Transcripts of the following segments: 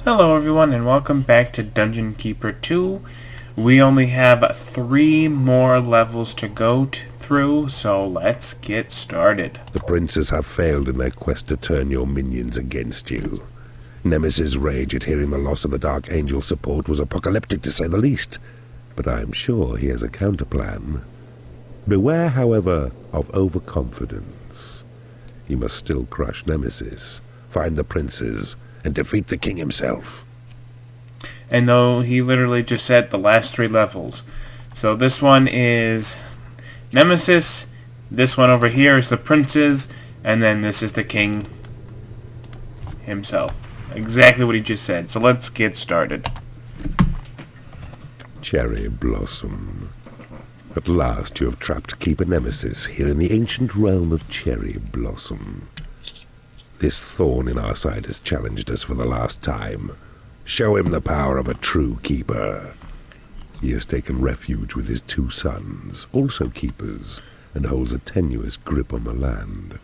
Hello everyone and welcome back to Dungeon Keeper 2. We only have 3 more levels to go through, so let's get started. The princes have failed in their quest to turn your minions against you. Nemesis' rage at hearing the loss of the Dark Angel's support was apocalyptic to say the least, but I am sure he has a counterplan. Beware, however, of overconfidence. You must still crush Nemesis, find the princes, and defeat the king himself. And though he literally just said the last 3 levels. So this one is Nemesis, this one over here is the princes, and then this is the king himself. Exactly what he just said. So let's get started. Cherry Blossom. At last you have trapped Keeper Nemesis here in the ancient realm of Cherry Blossom. This thorn in our side has challenged us for the last time. Show him the power of a true keeper. He has taken refuge with his 2 sons, also keepers, and holds a tenuous grip on the land.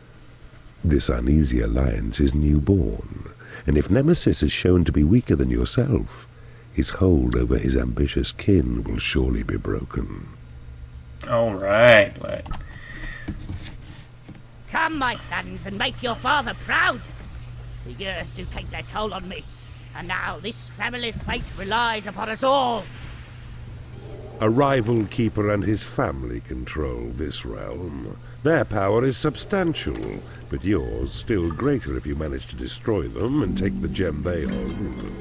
This uneasy alliance is newborn, and if Nemesis is shown to be weaker than yourself, his hold over his ambitious kin will surely be broken. Alright. Come, my sons, and make your father proud. The years do take their toll on me, and now this family's fate relies upon us all. A rival keeper and his family control this realm. Their power is substantial, but yours still greater if you manage to destroy them and take the gem they hold.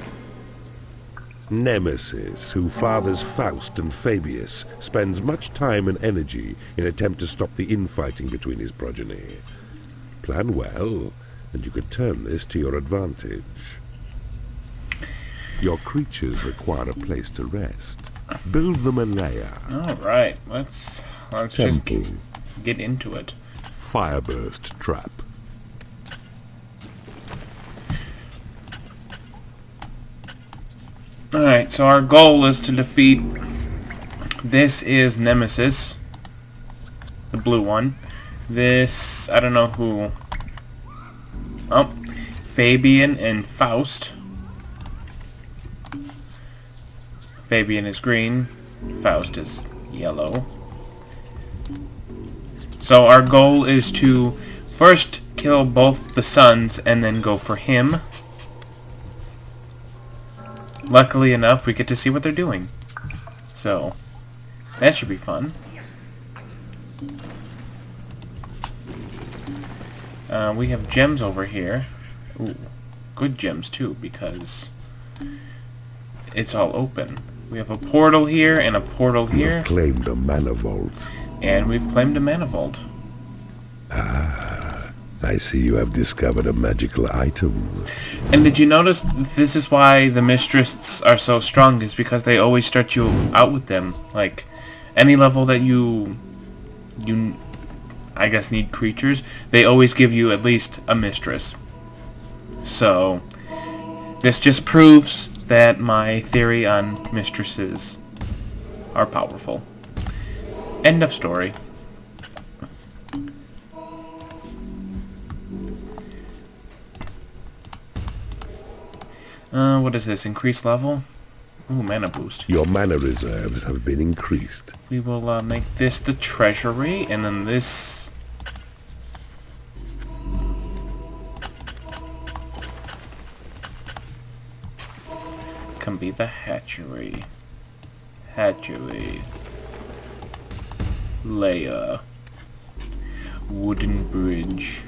Nemesis, who fathers Faust and Fabius, spends much time and energy in attempt to stop the infighting between his progeny. Plan well, and you could turn this to your advantage. Your creatures require a place to rest. Build them a lair. Alright, let's just get into it. Fireburst trap. Alright, so our goal is to defeat... This is Nemesis. The blue one. This... I don't know who... Oh. Fabian and Faust. Fabian is green. Faust is yellow. So our goal is to first kill both the sons and then go for him. Luckily enough, we get to see what they're doing. So, that should be fun. We have gems over here. Ooh, good gems too, because it's all open. We have a portal here and a portal You here. have claimed a mana vault. And we've claimed a mana vault. I see you have discovered a magical item. And did you notice this is why the mistresses are so strong, is because they always start you out with them. Like, any level that you I guess need creatures, they always give you at least a mistress. So, this just proves that my theory on mistresses are powerful. End of story. What is this? Increased level? Ooh, mana boost. Your mana reserves have been increased. We will make this the treasury, and then this... can be the hatchery. Leia. Wooden bridge.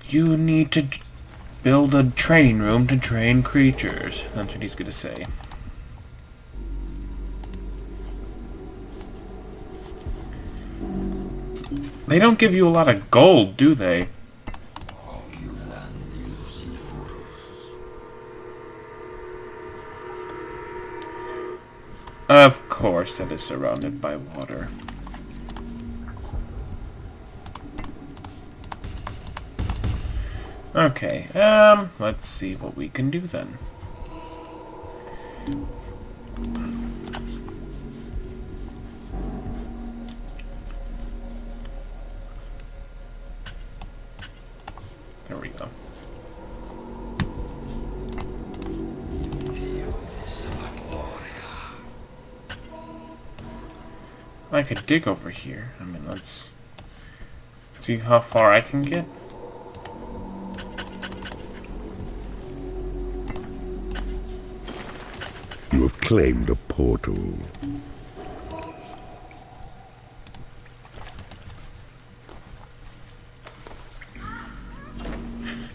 You need to build a training room to train creatures. That's what he's gonna say. They don't give you a lot of gold, do they? Of course, it is surrounded by water. Okay, let's see what we can do then. I could dig over here. I mean, let's see how far I can get. You have claimed a portal.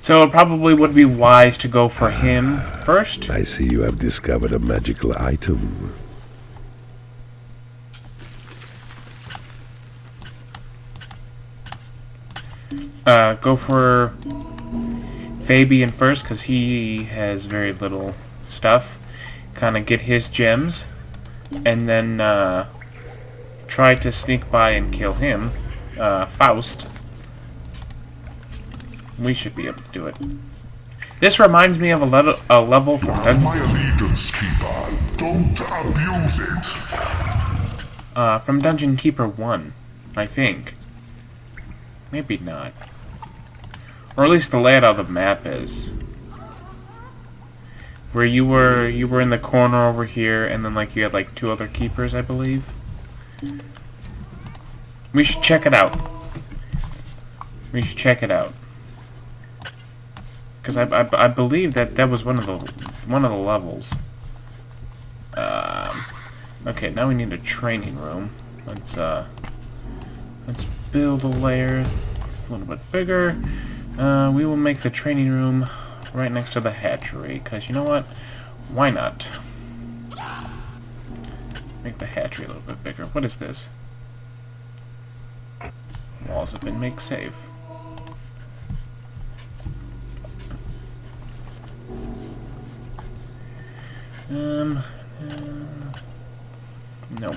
So it probably would be wise to go for him first. I see you have discovered a magical item. Go for Fabian first, because he has very little stuff. Kind of get his gems, and then try to sneak by and kill him. Faust. We should be able to do it. This reminds me of a level from My allegiance, Keeper. Don't abuse it. from Dungeon Keeper 1, I think. Maybe not. Or at least the layout of the map is. Where you were in the corner over here, and then like you had like 2 other keepers, I believe. We should check it out. We should check it out. Because I believe that was one of the levels. Okay, now we need a training room. Let's build a layer a little bit bigger. We will make the training room right next to the hatchery, because you know what? Why not? Make the hatchery a little bit bigger. What is this? Walls have been made safe. Nope.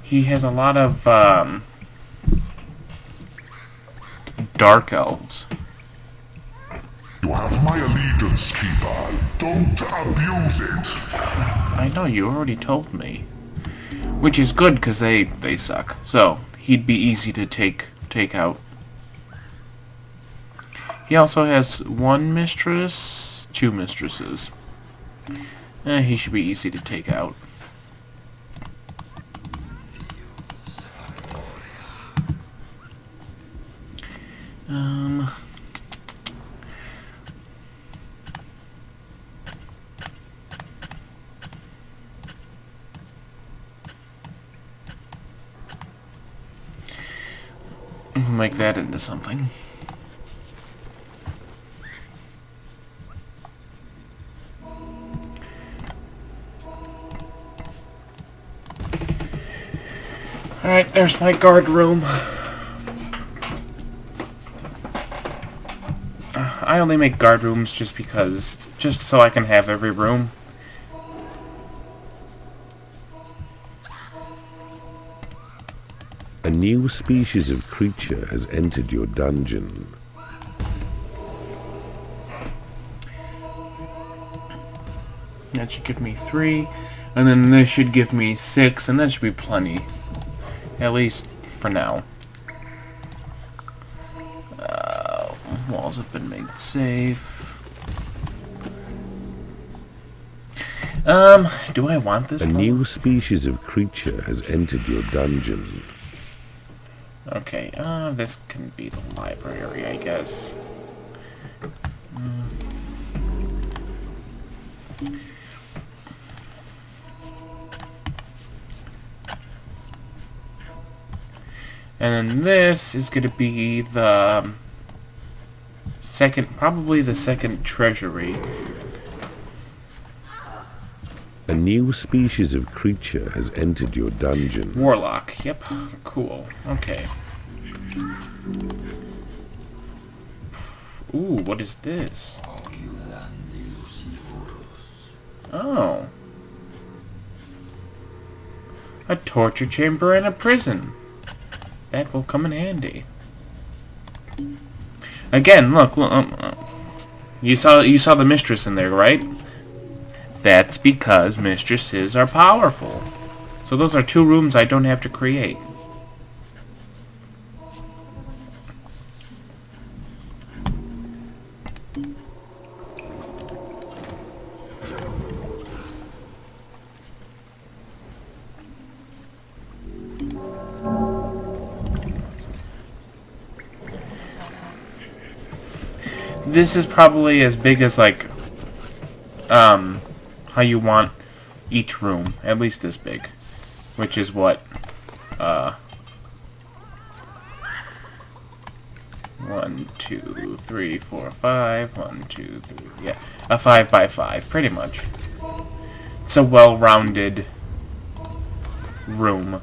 He has a lot of dark elves. You have my allegiance, Keeper. Don't abuse it. I know, you already told me. Which is good, because they suck. So, he'd be easy to take out. He also has 1 mistress, 2 mistresses. He should be easy to take out. Make that into something. Alright, there's my guard room. I only make guard rooms just so I can have every room. A new species of creature has entered your dungeon. That should give me 3, and then this should give me 6, and that should be plenty. At least for now. Walls have been made safe. Do I want this? A new species of creature has entered your dungeon. Okay, this can be the library, I guess. And then this is going to be the probably the second treasury. A new species of creature has entered your dungeon. Warlock, yep, cool, okay. Ooh, what is this? Oh. A torture chamber and a prison. That will come in handy. Again, look, you saw the mistress in there, right? That's because mistresses are powerful. So those are 2 rooms I don't have to create. This is probably as big as, like, how you want each room. At least this big. Which is what, 1, 2, 3, 4, 5. 1, 2, 3, yeah. A 5 by 5, pretty much. It's a well-rounded room.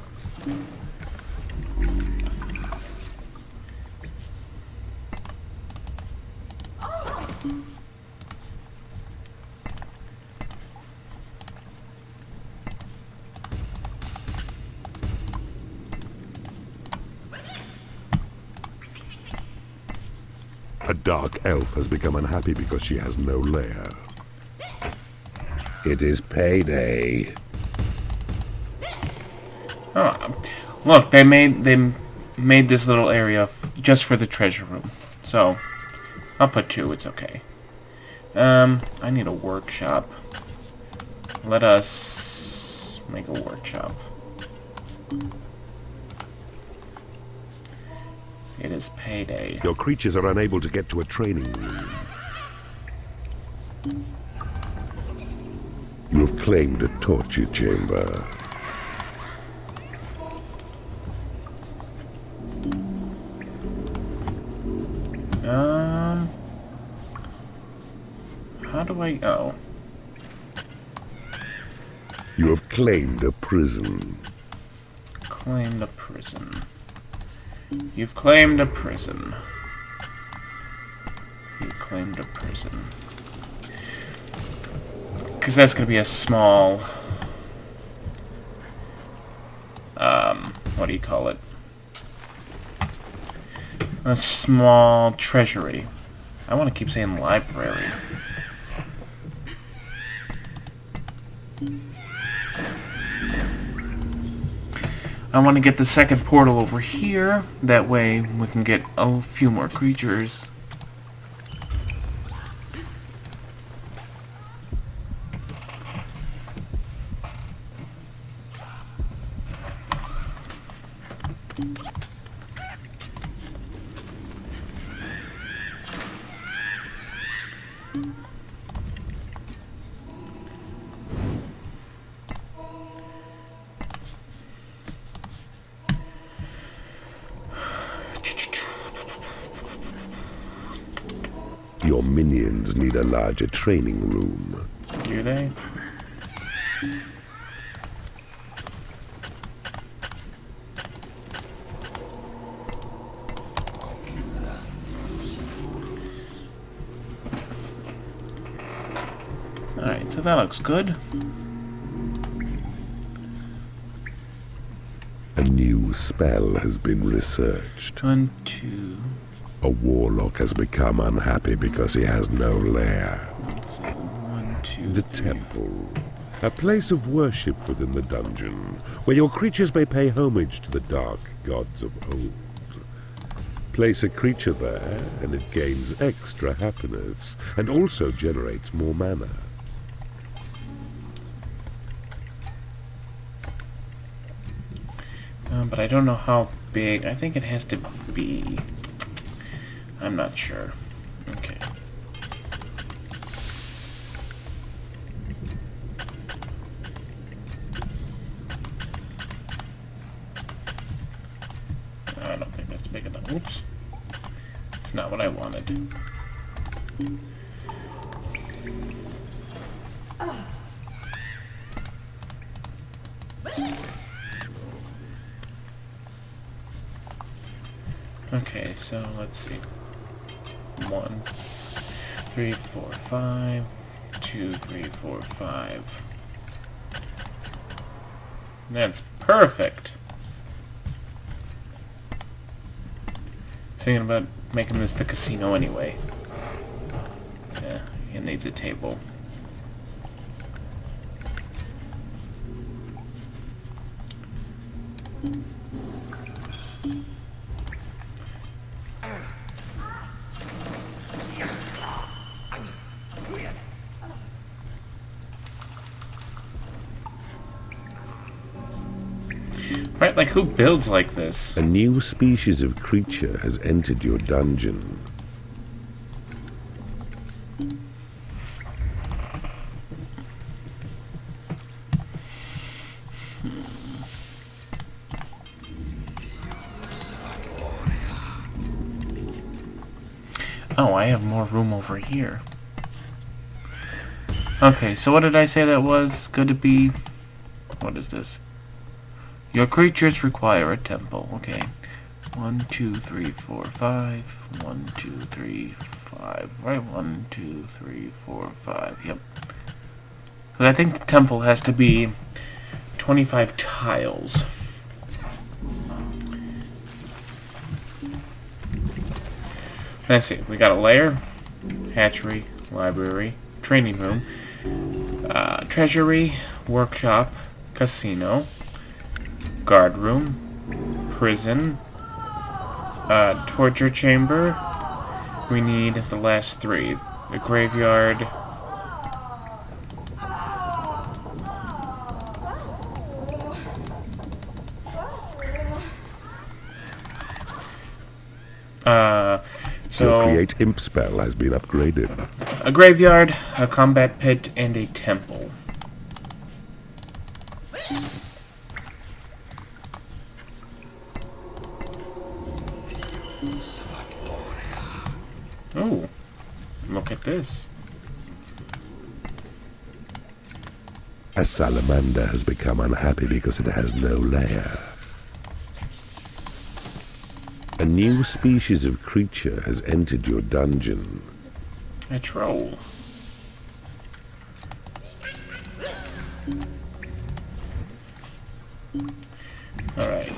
A dark elf has become unhappy because she has no lair. It is payday. Oh, look, they made this little area just for the treasure room. So, I'll put 2, it's okay. I need a workshop. Let us make a workshop. It is payday. Your creatures are unable to get to a training room. You have claimed a torture chamber. How do I... Oh. You have claimed a prison. Claimed a prison. You've claimed a prison. You claimed a prison. Because that's going to be a small... what do you call it? A small treasury. I want to keep saying library. I want to get the second portal over here. That way we can get a few more creatures. Your minions need a larger training room. Do they? Alright, so that looks good. A new spell has been researched. 1, 2... A warlock has become unhappy because he has no lair. Let's see. 1, 2, The 3, temple. A place of worship within the dungeon, where your creatures may pay homage to the dark gods of old. Place a creature there, and it gains extra happiness, and also generates more mana. But I don't know how big. I think it has to be... I'm not sure. Okay. I don't think that's big enough. Oops. It's not what I wanted. Okay, so let's see. 1, 3, 4, 5. 2, 3, 4, 5. That's perfect. Thinking about making this the casino anyway. Yeah, it needs a table. Right, like who builds like this? A new species of creature has entered your dungeon. Oh, I have more room over here. Okay, so what did I say that was going to be? What is this? Your creatures require a temple. Okay. 1, 2, 3, 4, 5. 1, 2, 3, 5. Right? 1, 2, 3, 4, 5. Yep. But I think the temple has to be 25 tiles. Let's see. We got a lair, hatchery, library, training room, treasury, workshop, casino, guard room, prison, torture chamber. We need the last three. The graveyard. Your create imp spell has been upgraded. A graveyard, a combat pit, and a temple. Oh, look at this. A salamander has become unhappy because it has no lair. A new species of creature has entered your dungeon. A troll. Alright.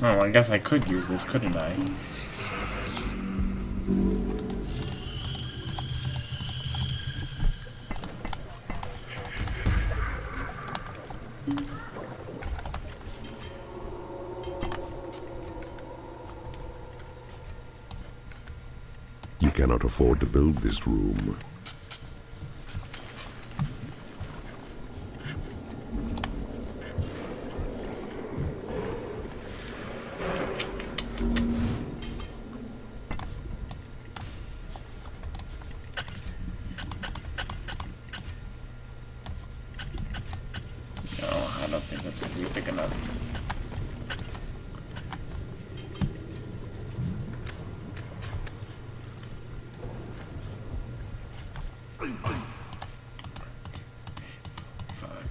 Oh, I guess I could use this, couldn't I? You cannot afford to build this room. No, I don't think that's going to be big enough.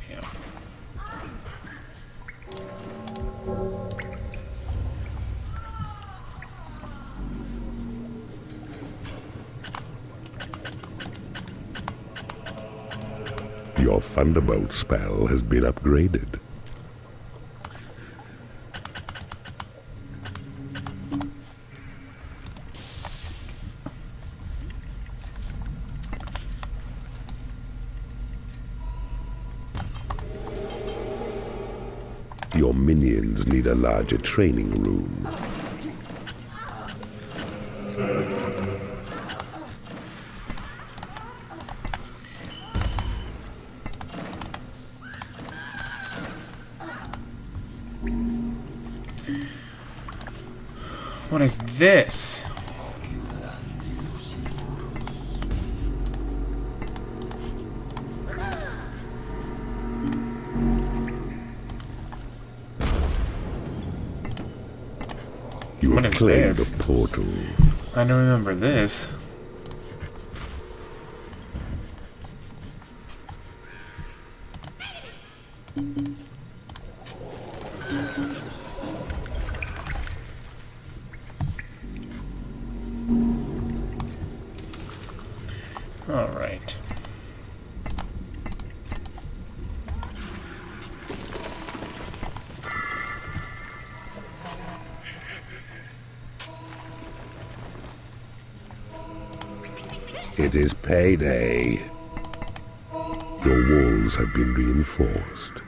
Yeah. Your Thunderbolt spell has been upgraded. Your minions need a larger training room. What is this? You What have is claimed this? a portal. I don't remember this. All right. It is payday. Your walls have been reinforced.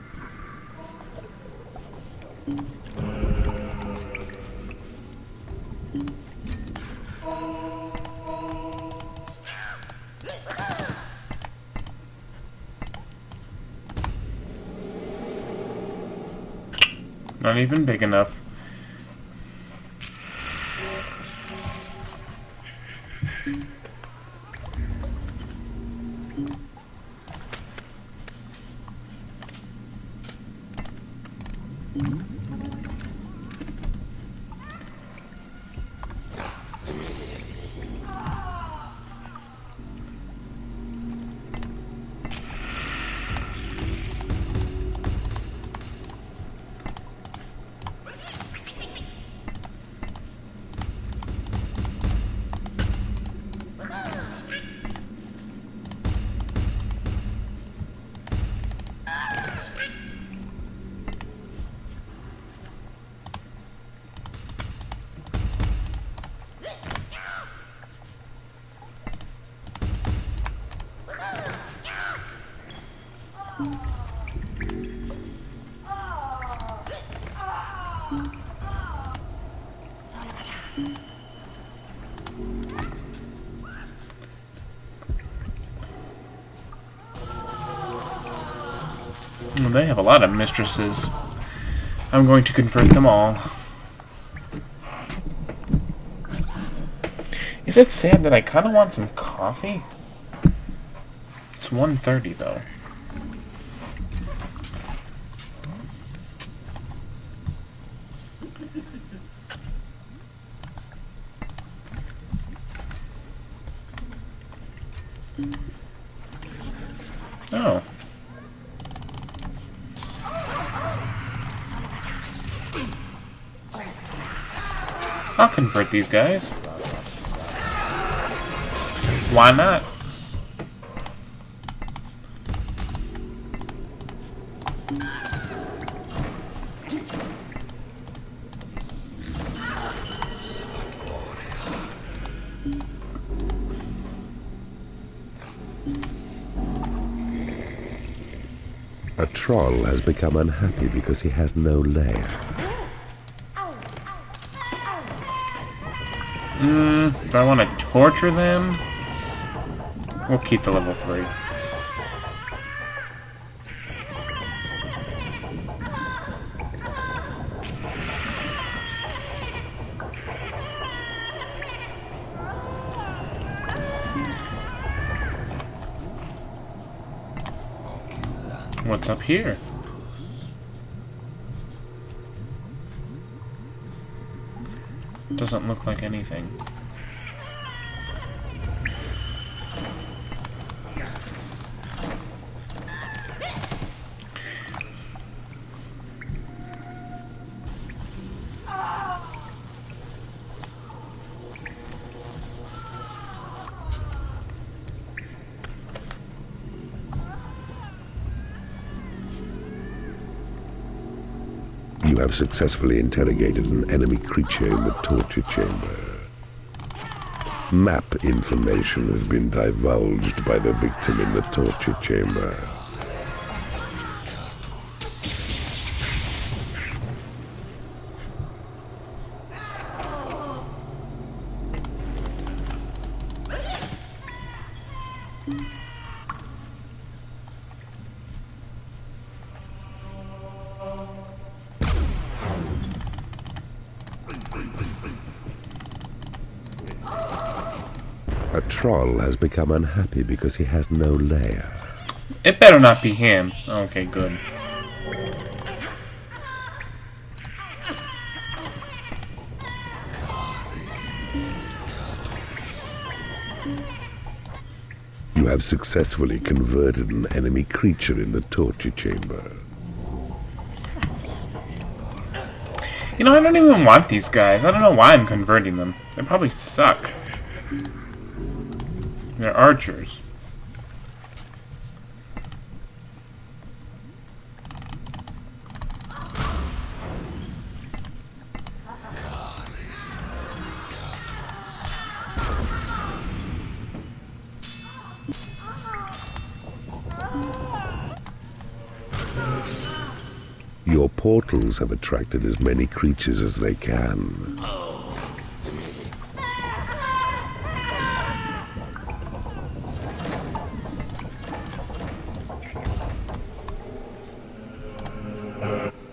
Not even big enough. Well, they have a lot of mistresses. I'm going to convert them all. Is it sad that I kind of want some coffee? It's 1:30 though. Oh. I'll convert these guys. Why not? A troll has become unhappy because he has no lair. Do I want to torture them? We'll keep the level 3. What's up here? Doesn't look like anything. You have successfully interrogated an enemy creature in the torture chamber. Map information has been divulged by the victim in the torture chamber. troll has become unhappy because he has no lair. It better not be him. Okay, good. You have successfully converted an enemy creature in the torture chamber. You know, I don't even want these guys. I don't know why I'm converting them. They probably suck. They're archers. Your portals have attracted as many creatures as they can.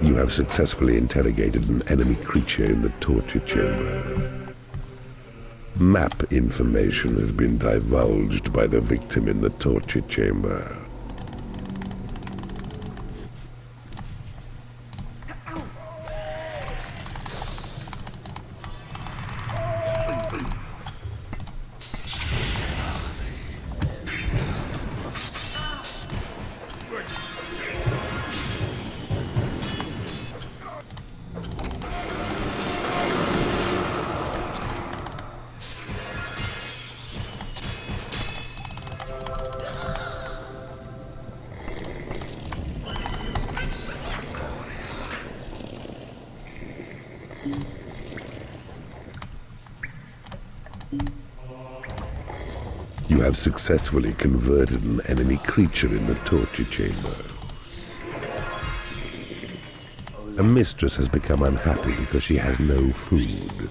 You have successfully interrogated an enemy creature in the torture chamber. Map information has been divulged by the victim in the torture chamber. You have successfully converted an enemy creature in the torture chamber. A mistress has become unhappy because she has no food.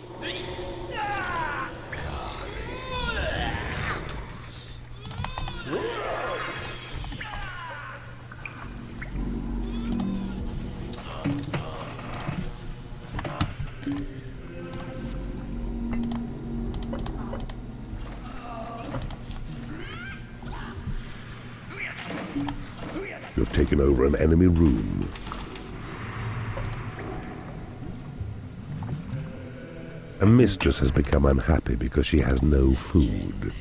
You've taken over an enemy room. A mistress has become unhappy because she has no food.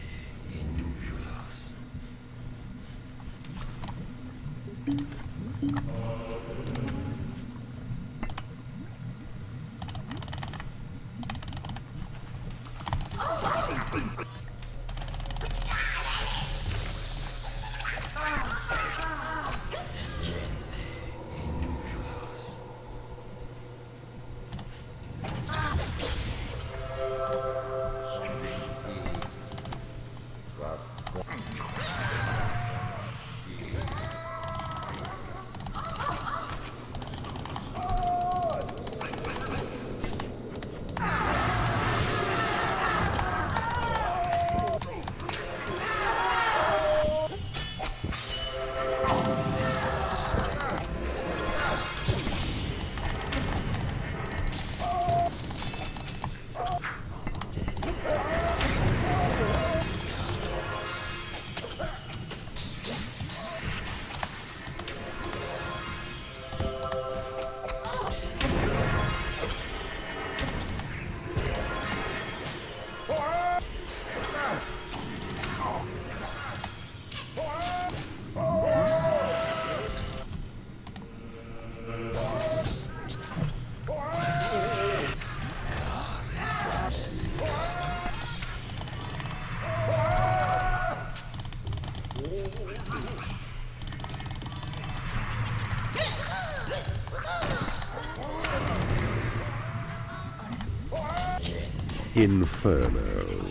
Inferno.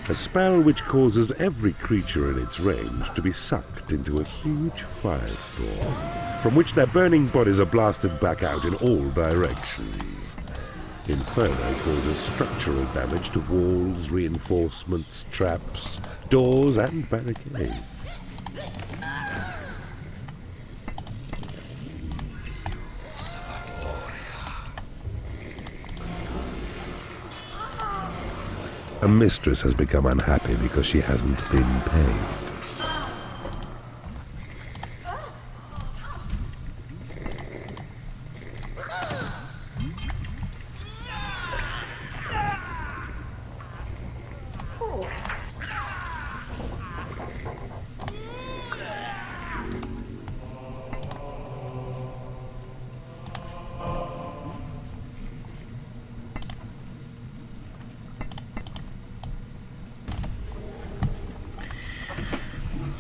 A spell which causes every creature in its range to be sucked into a huge firestorm, from which their burning bodies are blasted back out in all directions. Inferno causes structural damage to walls, reinforcements, traps, doors, and barricades. A A mistress has become unhappy because she hasn't been paid.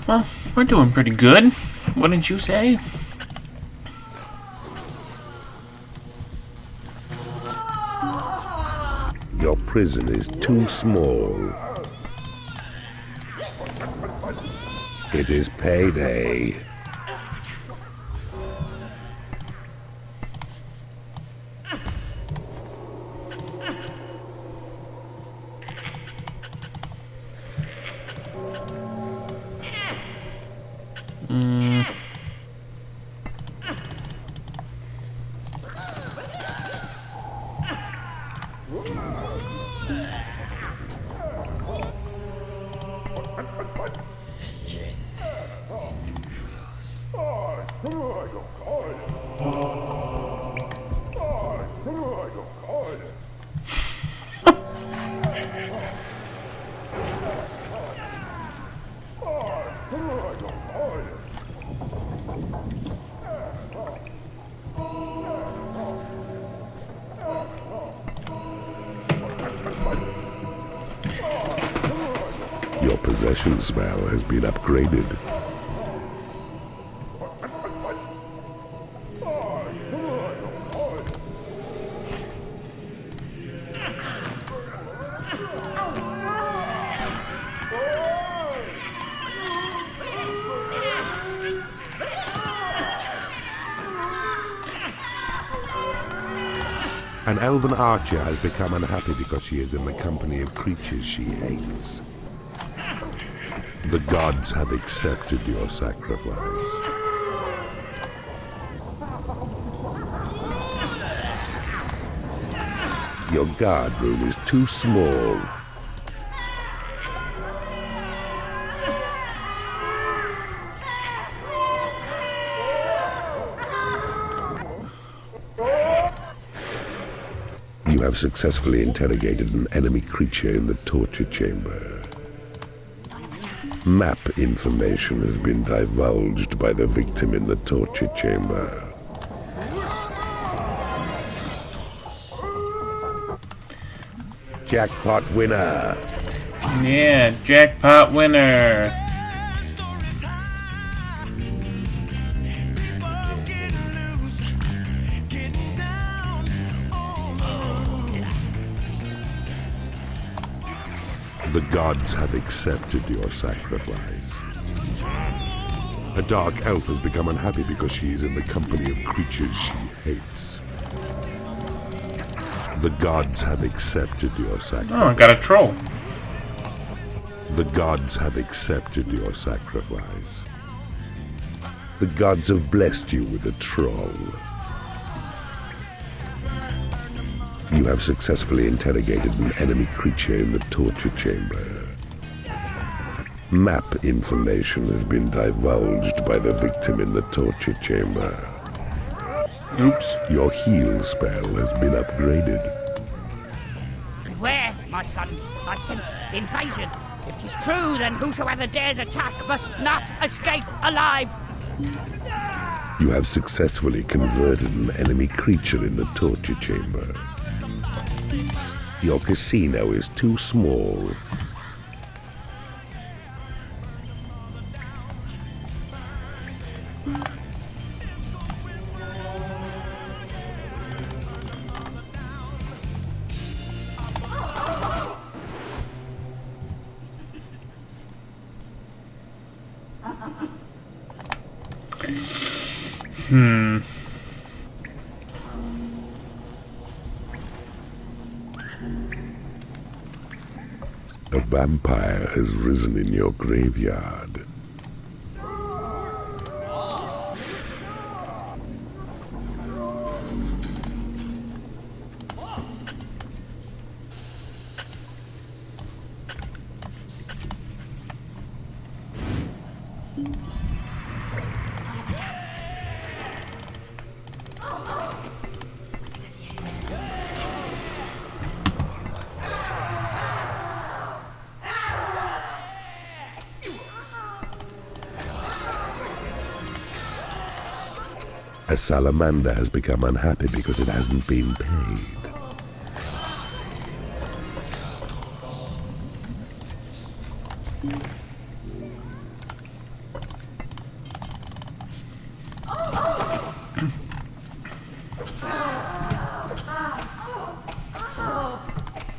Well, we're doing pretty good. Wouldn't you say? Your prison is too small. It is payday. Your possession spell has been upgraded. An elven archer has become unhappy because she is in the company of creatures she hates. The gods have accepted your sacrifice. Your guard room is too small. You have successfully interrogated an enemy creature in the torture chamber. Map information has been divulged by the victim in the torture chamber. Jackpot winner! Yeah, jackpot winner! The gods have accepted your sacrifice. A dark elf has become unhappy because she is in the company of creatures she hates. The gods have accepted your sacrifice. Oh, I got a troll. The gods have accepted your sacrifice. The gods have blessed you with a troll. You have successfully interrogated an enemy creature in the torture chamber. Map information has been divulged by the victim in the torture chamber. Oops. Your heal spell has been upgraded. Beware, my sons. I sense invasion. If 'tis true, then whosoever dares attack must not escape alive. You have successfully converted an enemy creature in the torture chamber. Your casino is too small. A vampire has risen in your graveyard. A salamander has become unhappy because it hasn't been paid.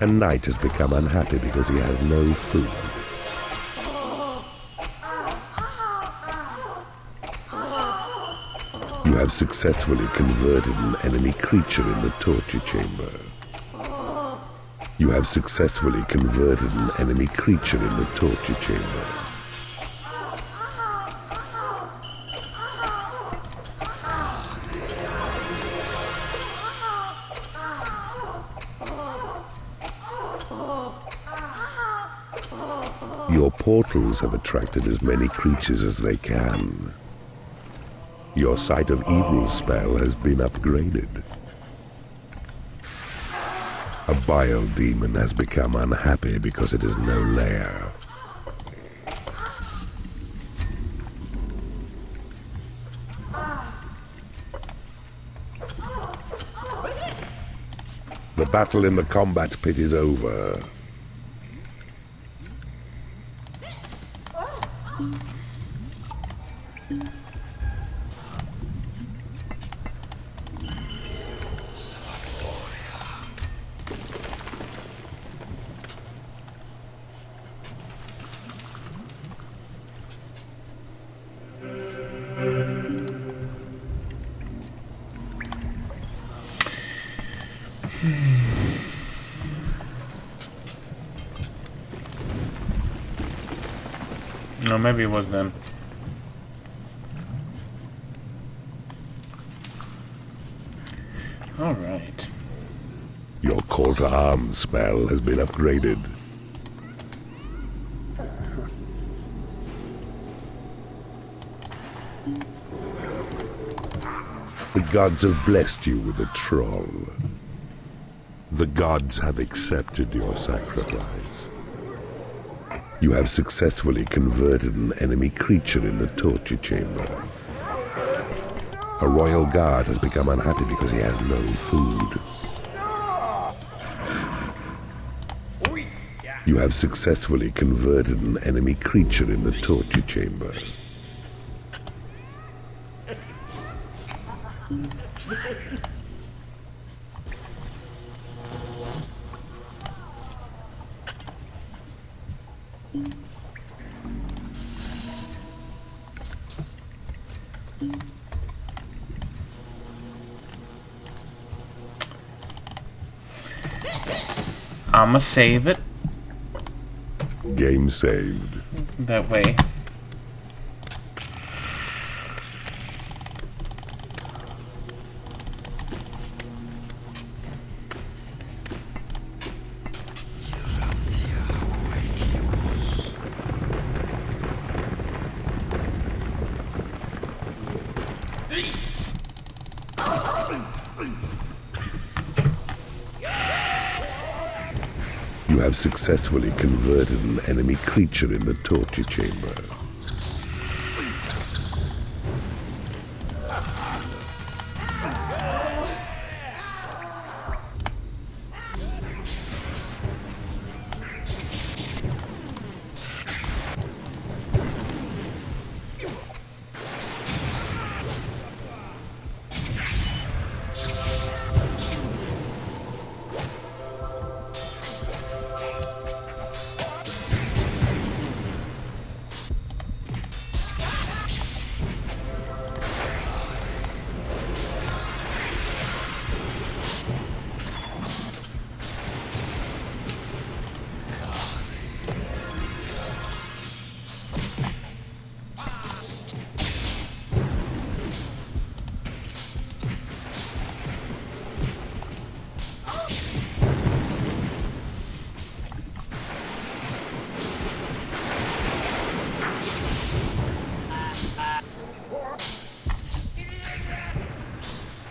A knight has become unhappy because he has no food. You have successfully converted an enemy creature in the torture chamber. You have successfully converted an enemy creature in the torture chamber. Your portals have attracted as many creatures as they can. Your Sight of Evil spell has been upgraded. A bile demon has become unhappy because it has no lair. The battle in the combat pit is over. No, maybe it was them. Alright. Your call to arms spell has been upgraded. The gods have blessed you with a troll. The gods have accepted your sacrifice. You have successfully converted an enemy creature in the torture chamber. A royal guard has become unhappy because he has no food. You have successfully converted an enemy creature in the torture chamber. I'ma save it. Game saved. That way. You have successfully converted an enemy creature in the torture chamber.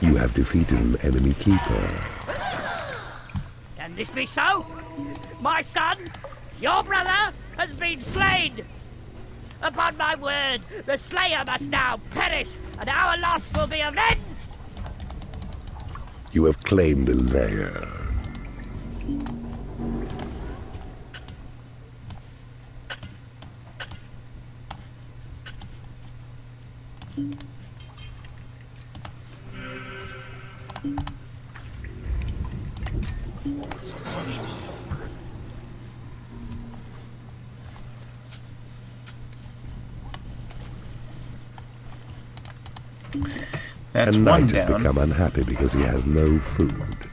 You have defeated an enemy keeper. Can this be so? My son, your brother, has been slain. Upon my word, the Slayer must now perish, and our loss will be avenged! You have claimed a lair. That's A one knight has down. become unhappy because he has no food.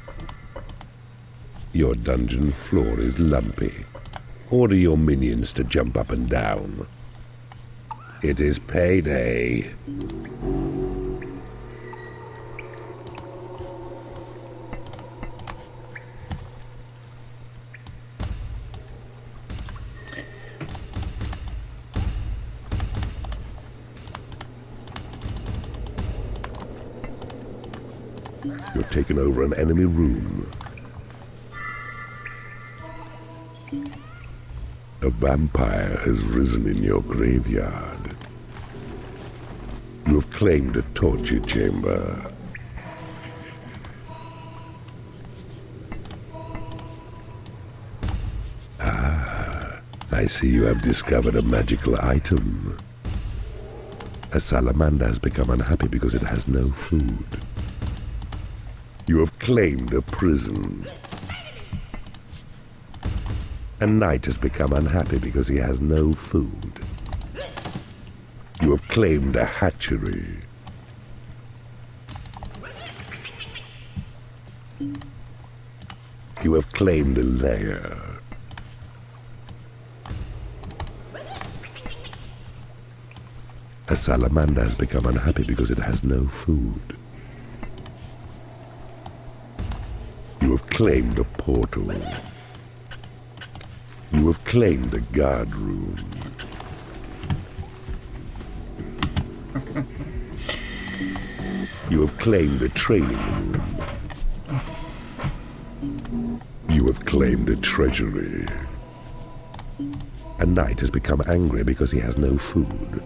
Your dungeon floor is lumpy. Order your minions to jump up and down. It is payday. You've taken over an enemy room. A vampire has risen in your graveyard. You have claimed a torture chamber. Ah, I see you have discovered a magical item. A salamander has become unhappy because it has no food. You have claimed a prison. A knight has become unhappy because he has no food. You have claimed a hatchery. You have claimed a lair. A salamander has become unhappy because it has no food. You have claimed a portal. You have claimed a guard room. You have claimed a training room. You have claimed a treasury. A knight has become angry because he has no food.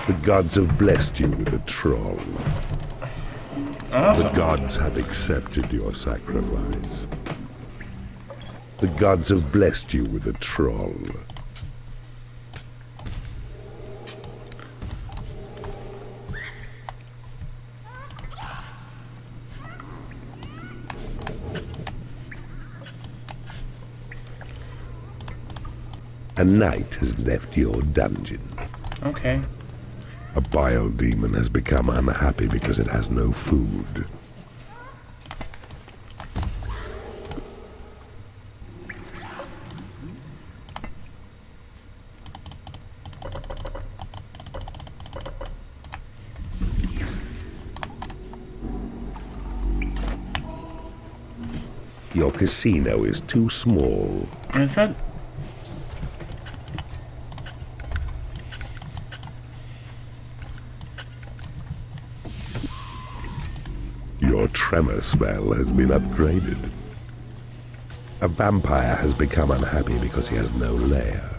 The gods have blessed you with a troll. Awesome. The gods have accepted your sacrifice. The gods have blessed you with a troll. A knight has left your dungeon. Okay. A bile demon has become unhappy because it has no food. Your casino is too small. Is that... Your tremor spell has been upgraded. A vampire has become unhappy because he has no lair.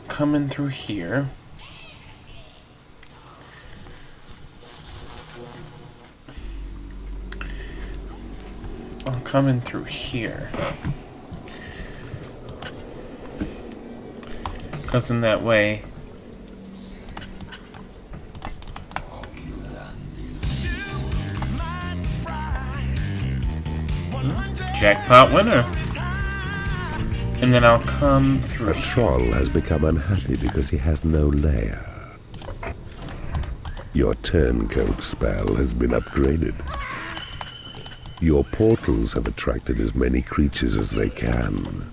Coming through here. I'm coming through here. Because in that way... Jackpot winner. And then I'll come through. A troll has become unhappy because he has no lair. Your turncoat spell has been upgraded. Your portals have attracted as many creatures as they can.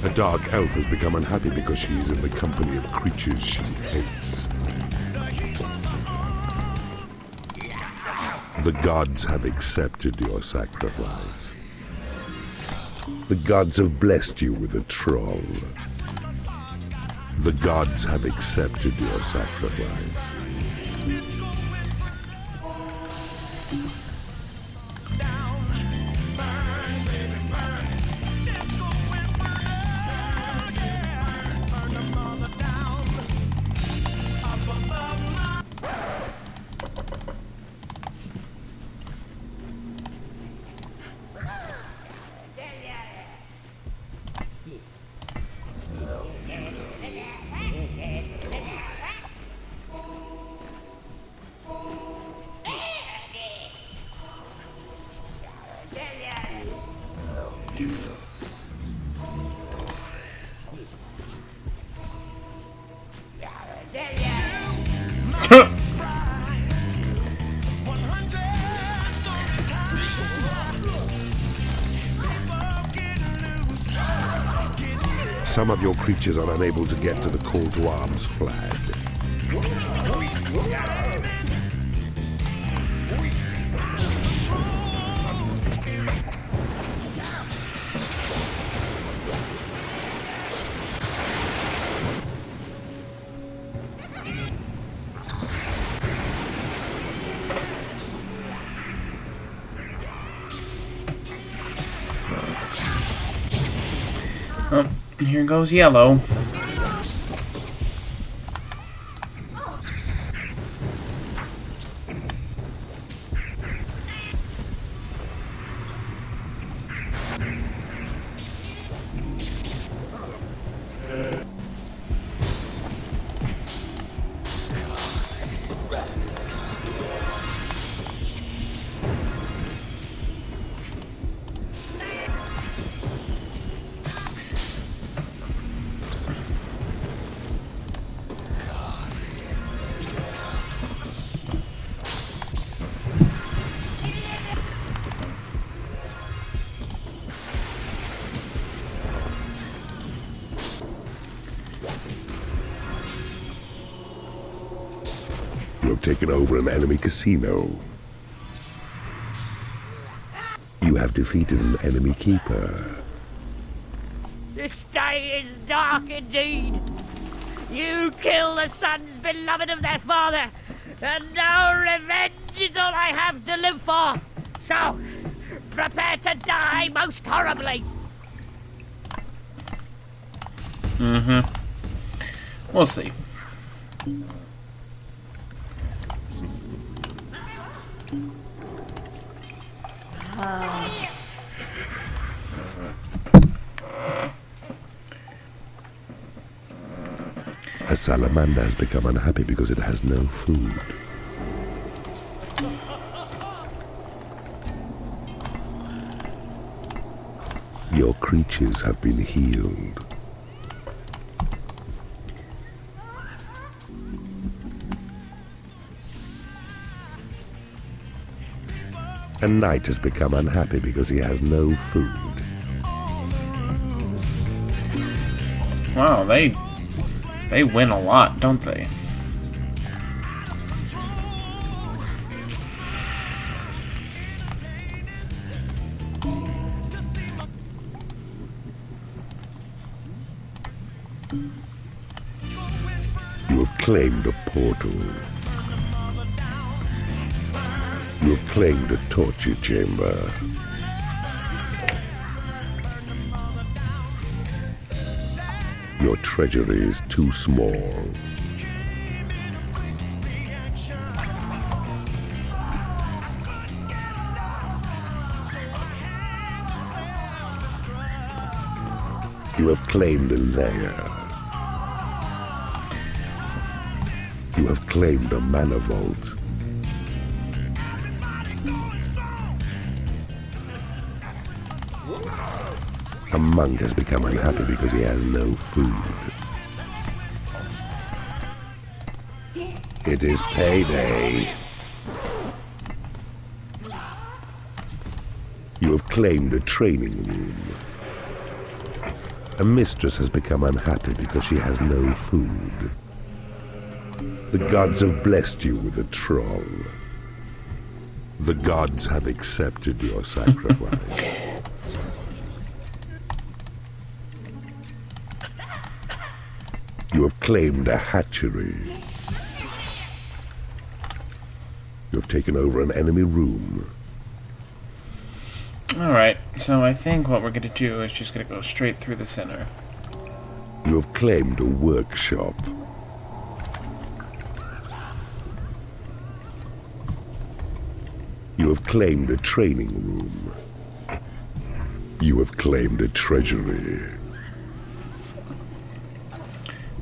A dark elf has become unhappy because she is in the company of creatures she hates. The gods have accepted your sacrifice. The gods have blessed you with a troll. The gods have accepted your sacrifice. Some of your creatures are unable to get to the call to arms flag. Oh, here goes yellow. You have taken over an enemy casino. You have defeated an enemy keeper. This day is dark indeed. You kill the sons beloved of their father, and now revenge is all I have to live for. So, prepare to die most horribly. We'll see. A salamander has become unhappy because it has no food. Your creatures have been healed. A knight has become unhappy because he has no food. Wow, they win a lot, don't they? You have claimed a portal. You have claimed a torture chamber. Your treasury is too small. You have claimed a lair. You have claimed a mana vault. A monk has become unhappy because he has no food. It is payday. You have claimed a training room. A mistress has become unhappy because she has no food. The gods have blessed you with a troll. The gods have accepted your sacrifice. You have claimed a hatchery. You have taken over an enemy room. Alright, so I think what we're gonna do is just gonna go straight through the center. You have claimed a workshop. You have claimed a training room. You have claimed a treasury.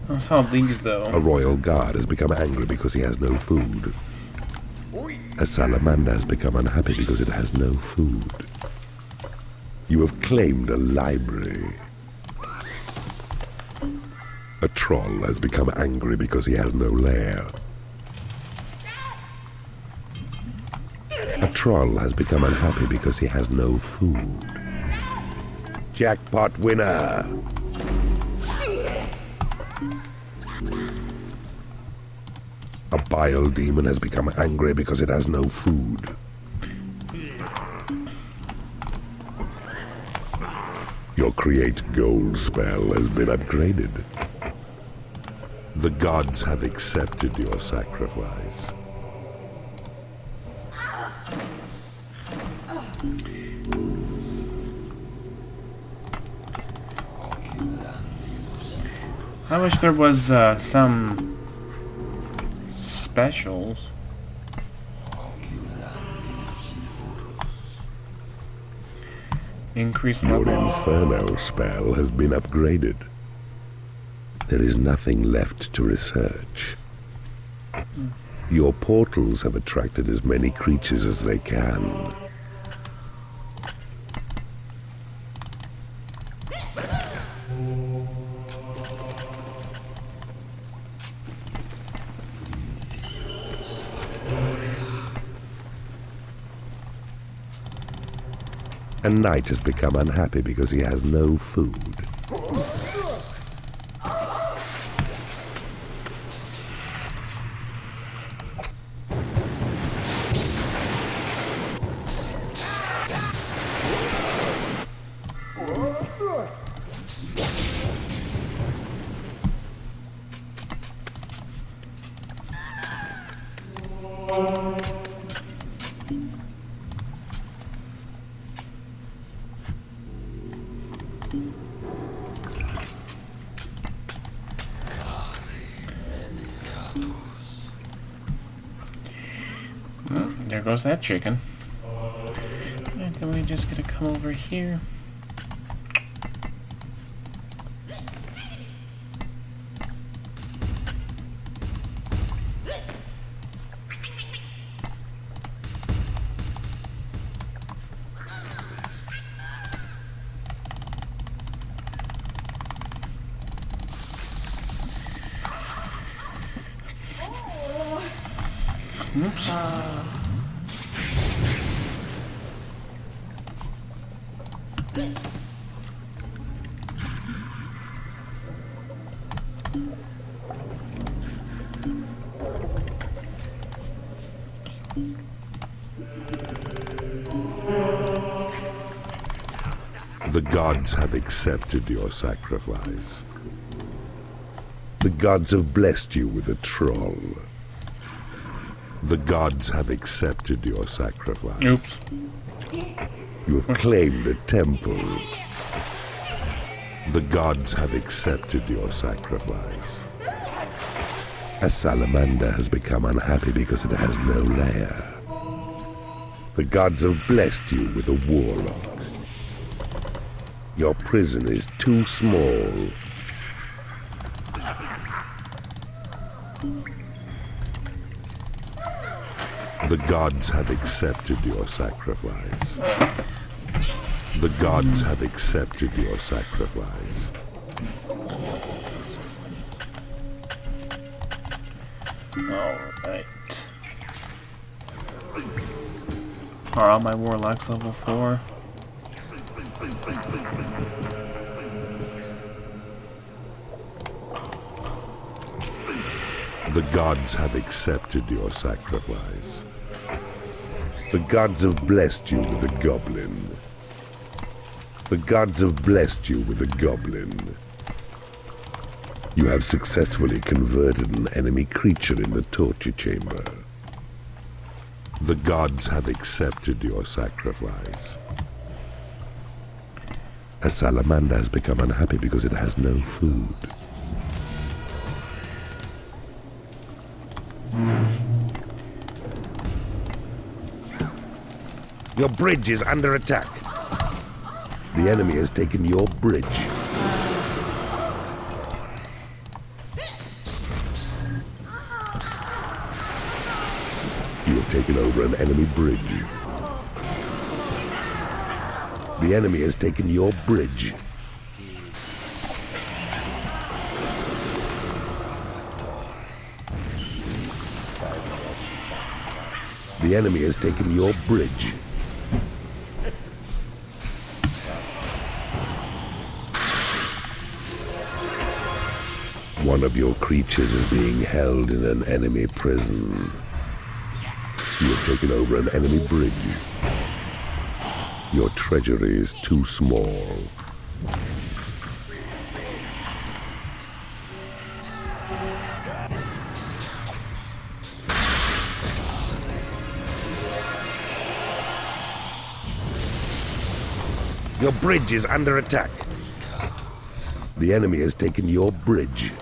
That's how these though. A royal guard has become angry because he has no food. A salamander has become unhappy because it has no food. You have claimed a library. A troll has become angry because he has no lair. A troll has become unhappy because he has no food. Jackpot winner! A bile demon has become angry because it has no food. Your create gold spell has been upgraded. The gods have accepted your sacrifice. I wish there was some specials. Increase Your level. Inferno spell has been upgraded. There is nothing left to research. Your portals have attracted as many creatures as they can. A knight has become unhappy because he has no food. There goes that chicken. And then we just gotta come over here. Oops. The gods have accepted your sacrifice. The gods have blessed you with a troll. The gods have accepted your sacrifice. Oops. You have claimed a temple. The gods have accepted your sacrifice. A salamander has become unhappy because it has no lair. The gods have blessed you with a warlock. Your prison is too small. The gods have accepted your sacrifice. The gods have accepted your sacrifice. Alright. Are all my warlocks level 4? The gods have accepted your sacrifice. The gods have blessed you with a goblin. The gods have blessed you with a goblin. You have successfully converted an enemy creature in the torture chamber. The gods have accepted your sacrifice. A salamander has become unhappy because it has no food. Your bridge is under attack. The enemy has taken your bridge. You have taken over an enemy bridge. The enemy has taken your bridge. The enemy has taken your bridge. One of your creatures is being held in an enemy prison. You have taken over an enemy bridge. Your treasury is too small. Your bridge is under attack. The enemy has taken your bridge.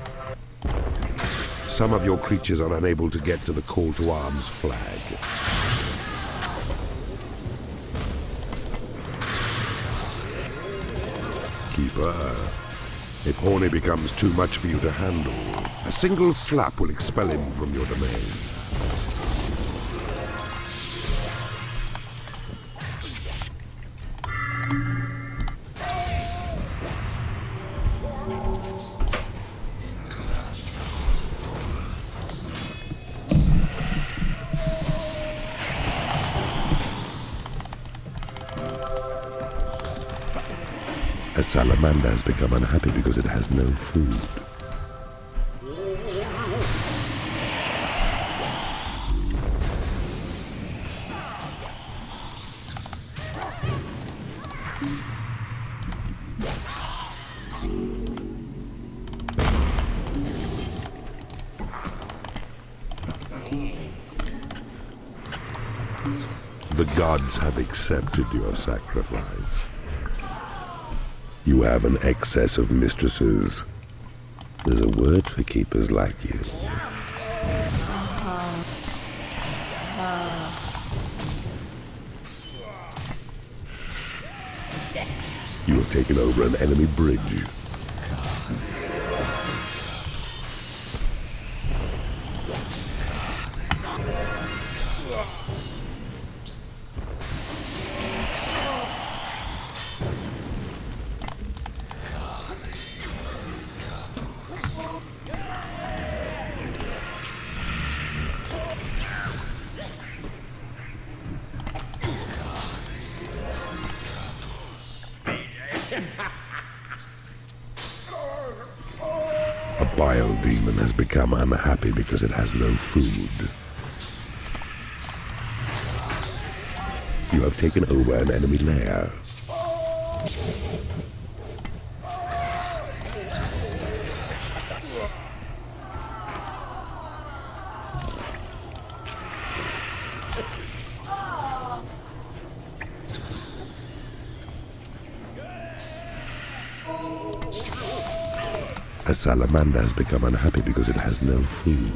Some of your creatures are unable to get to the call to arms flag. Keeper, if Horny becomes too much for you to handle, a single slap will expel him from your domain. A salamander has become unhappy because it has no food. The gods have accepted your sacrifice. You have an excess of mistresses. There's a word for keepers like you. You have taken over an enemy bridge. A bile demon has become unhappy because it has no food. You have taken over an enemy lair. A salamander has become unhappy because it has no food.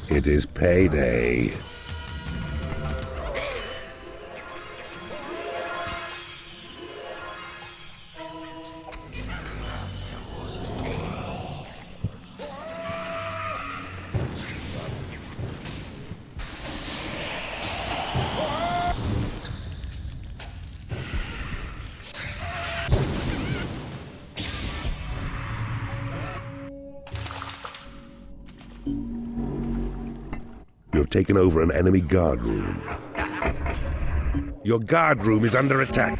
It is payday. You have taken over an enemy guard room. Your guard room is under attack.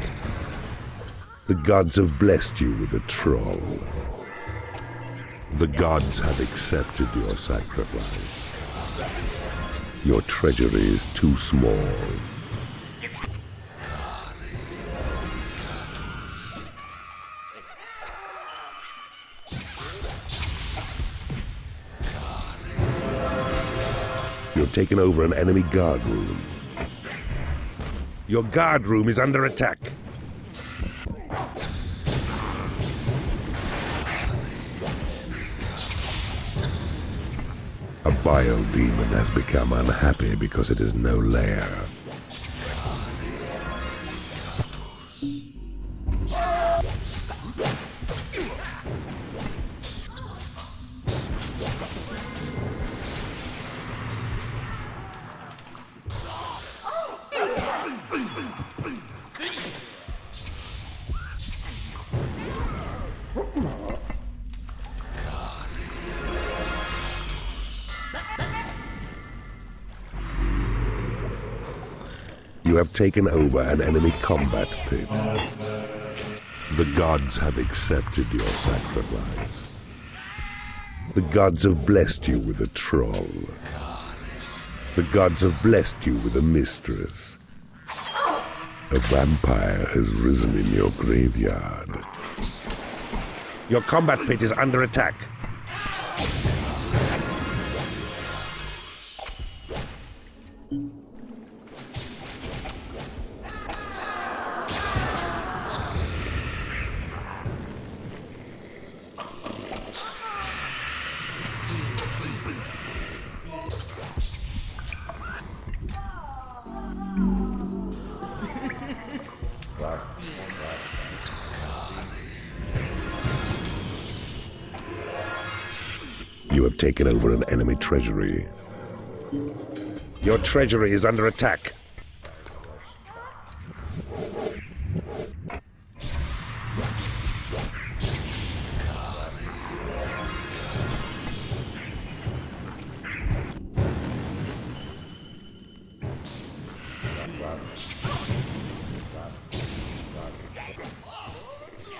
The gods have blessed you with a troll. The gods have accepted your sacrifice. Your treasury is too small. You have taken over an enemy guard room. Your guard room is under attack. A biodemon has become unhappy because it is no lair. You have taken over an enemy combat pit. The gods have accepted your sacrifice. The gods have blessed you with a troll. The gods have blessed you with a mistress. A vampire has risen in your graveyard. Your combat pit is under attack. You have taken over an enemy treasury. Your treasury is under attack.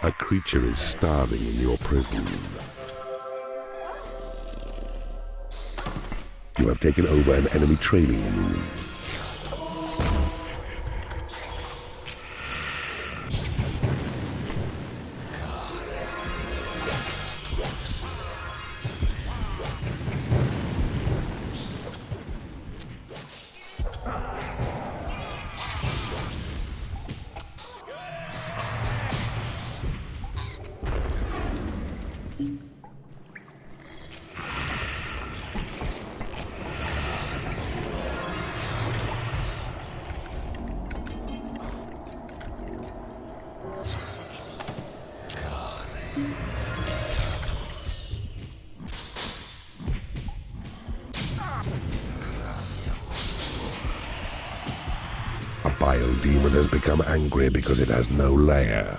A creature is starving in your prison. You have taken over an enemy training room. A biodemon has become angry because it has no lair.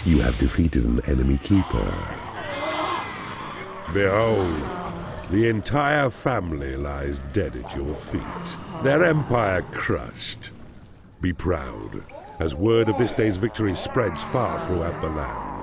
You have defeated an enemy keeper. Behold, the entire family lies dead at your feet, their empire crushed. Be proud, as word of this day's victory spreads far throughout the land.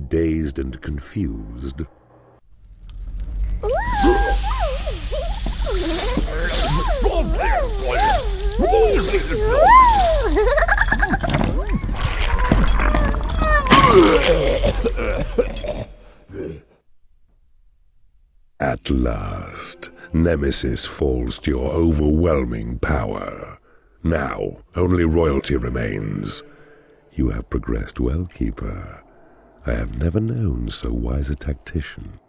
Dazed and confused, at last, Nemesis falls to your overwhelming power. Now, only royalty remains. You have progressed well, Keeper. I have never known so wise a tactician.